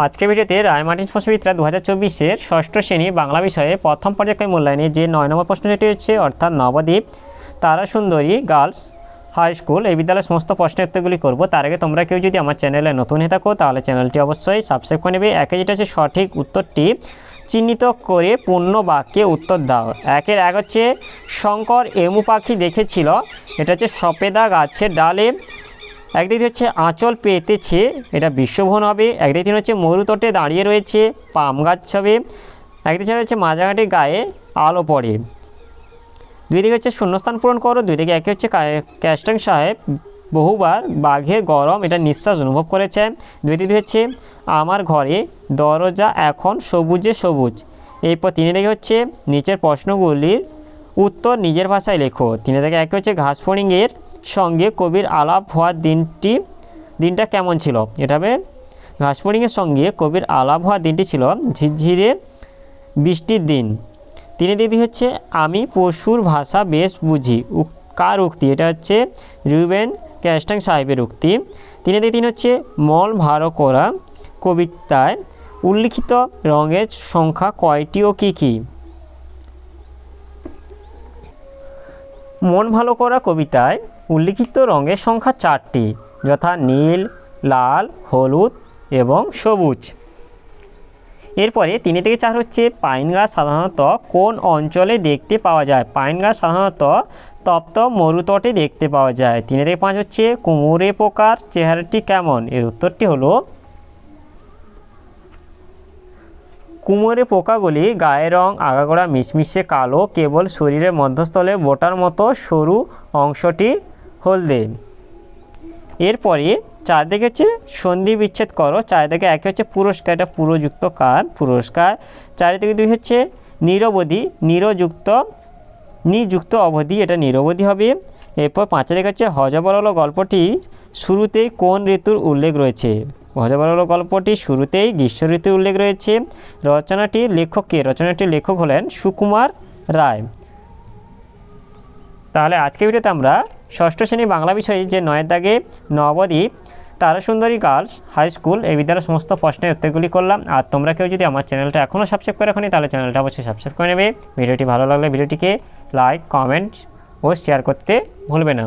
আজকের ভিডিওতে রায় মার্টিন প্রশ্নবিদরা 2024-এর ষষ্ঠ শ্রেণী বাংলা বিষয়ে প্রথম পর্যায়ক্রমিক মূল্যায়নে যে 9 নম্বর প্রশ্নটি হচ্ছে অর্থাৎ Nabadwip Tarasundari girls high school এই বিদ্যালয়ের সমস্ত প্রশ্নের উত্তরগুলি করব। তার আগে তোমরা কেউ যদি আমার চ্যানেলে নতুন হয়ে থাকো তাহলে চ্যানেলটি অবশ্যই সাবস্ক্রাইব করে নেবে। একে যেটা হচ্ছে সঠিক উত্তরটি চিহ্নিত করে পূর্ণ বাক্যে উত্তর দাও। একের এক হচ্ছে শঙ্কর এমু পাখি দেখেছিল, এটা হচ্ছে সপেদা গাছের ডালে। একদিক হচ্ছে আঁচল পেতেছে, এটা বিশ্বভুবন হবে। একদিক হচ্ছে মরুতটে দাঁড়িয়ে রয়েছে, পাম গাছ হবে। একদিকে হচ্ছে মাঝাঘাটের গায়ে আলো পড়ে। দুই দিকে হচ্ছে শূন্যস্থান পূরণ করো। দুই দিকে একে হচ্ছে ক্যাস্টাং সাহেব বহুবার বাঘের গরম এটা নিঃশ্বাস অনুভব করেছে। দুই দিকে হচ্ছে আমার ঘরে দরজা এখন সবুজে সবুজ। এরপর তিনে দিকে হচ্ছে নিচের প্রশ্নগুলির উত্তর নিজের ভাষায় লেখো। তিনে দিকে একে হচ্ছে ঘাসফড়িংয়ের সঙ্গে কবির আলাপ হওয়ার দিনটা কেমন ছিল। এটা হবে ঘাসফড়িংয়ের সঙ্গে কবির আলাপ হওয়ার দিনটি ছিল ঝিরঝিরে বৃষ্টির দিন। তিনে দিদি হচ্ছে আমি পশুর ভাষা বেশ বুঝি, কার উক্তি, এটা হচ্ছে রুবেন ক্যাস্টাং সাহেবের উক্তি। তিনে দিদি হচ্ছে মল ভালো করা কবিতায় উল্লিখিত রঙের সংখ্যা কয়টি ও কী কী। মন ভালো করা কবিতায় উল্লিখিত রঙের সংখ্যা 4টি, যথা নীল, লাল, হলুদ এবং সবুজ। এরপরে 3 থেকে 4 হচ্ছে পাইন গাছ সাধারণত কোন অঞ্চলে দেখতে পাওয়া যায়। পাইন গাছ সাধারণত তপ্ত মরুতটে দেখতে পাওয়া যায়। 3 থেকে 5 হচ্ছে কুমড়ে পোকার চেহারাটি কেমন। এর উত্তরটি হলো কুমড়ে পোকাগুলি গায়ের রং আগাগোড়া মিশমিশে কালো, কেবল শরীরের মধ্যস্থলে বোটার মতো সরু অংশটি হলদে। এরপরে 4 দিকে হচ্ছে সন্ধি বিচ্ছেদ করো। 4 দিকে একে হচ্ছে পুরস্কার, এটা পুরোযুক্ত কার পুরস্কার। 4 দিকে 2 হচ্ছে নিরবধি, নিযুক্ত অবধি, এটা নিরবধি হবে। এরপর 5 দিকে হচ্ছে হযবরল গল্পটি শুরুতেই কোন ঋতুর উল্লেখ রয়েছে। হযবরল গল্পটি শুরুতেই গ্রীষ্ম ঋতুর উল্লেখ রয়েছে। রচনাটির লেখক কে। রচনাটির লেখক হলেন সুকুমার রায়। তাহলে আজকের ভিডিওতে আমরা ষষ্ঠ শ্রেণী বাংলা বিষয়ে যে 9 দাগে Nabadwip Tarasundari girls high school এই বিদ্যালয়ের সমস্ত প্রশ্নের উত্তরগুলি করলাম। আর তোমরা কেউ যদি আমার চ্যানেলটা এখনও সাবস্ক্রাইব করে রাখোনি তাহলে চ্যানেলটা অবশ্যই সাবস্ক্রাইব করে নেবে। ভিডিওটি ভালো লাগলে ভিডিওটিকে লাইক, কমেন্ট ও শেয়ার করতে ভুলবে না।